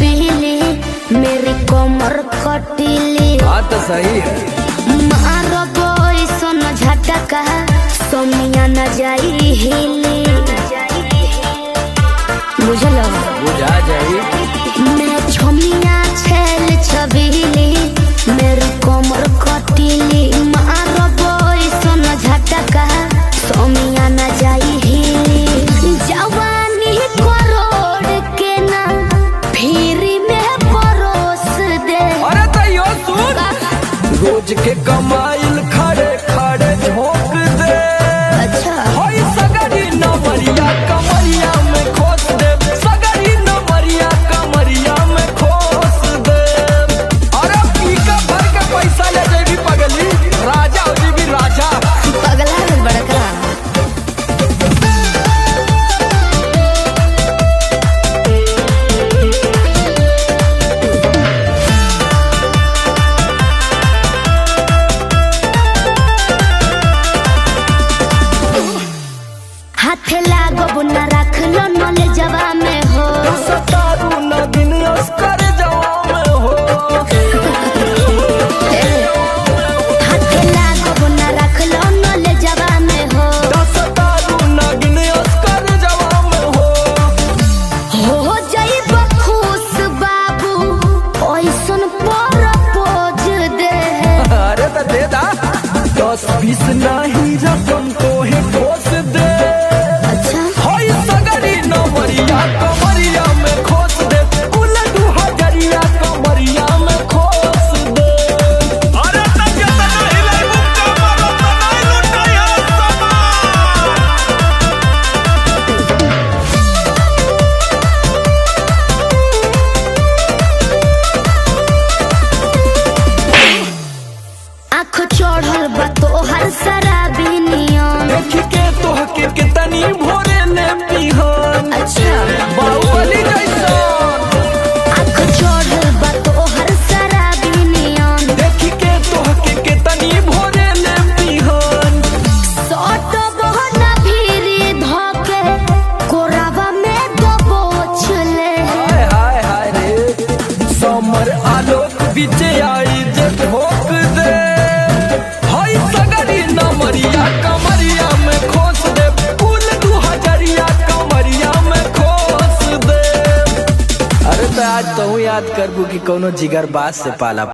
छबीली, मेरी कमर कटीली। बात तो सही है। मारो बोई सोनो झटका, सोमिया न जाई हिली। बुझलो बुझा जाई। मैं छमिया छेल छबीली, मेरी कमर कटीली। मारो बोई सोनो झटका, सोमिया न जाई हिली। जवानी करोड़ के ना फिरी में परोस दे। अरे तैयो सुन, रोज के कमाइल खड़े खड़े झोंक दे। अच्छा होई सगरी नमरिया कमरिया में खोस दे, सगरी नमरिया कमरिया में खोस दे। अरे पीका भर के पैसा ले जेबी पगली, राजा हो जेबी राजा। पगला है बड़का। हाथे लागो न रख लो नले जवा में हो। सतारू न दिन अस्कर जवा में हो। हाथे लागो न रख लो नले जवा में हो। सतारू न दिन अस्कर जवा में हो जाइब खुश बाबू, ओइसन पर पोज दे। अरे तो दे दा 10-20 नहीं रकम तो है खोस दे। अच्छा होई सगरी नमरिया कमरिया में खोस दे, कुल 2000 कमरिया में खोस दे। अरे तके त नहीं लाइबू कमरो त नहीं लुटाया आँख चढ़ल बा तोहर शराबी नियन। देख के तोहके कितनी भोरे ने पिहन। अच्छा बाहुबली जैसा आँख चढ़ल बा तोहर शराबी नियन। देख के तोहके कितनी भोरे ने पिहन। सट बहना भीरी धके, कोरावा में दबोच ले। हाय हाय हाय रे, समर आलोक बीच आई जे ठोक दे। हाय सगरी नमरिया कमरिया में खोस दे, कुल 2000 कमरिया में खोस दे। अरे तो आज तो याद करबू कि कोनो जिगर बात से पाला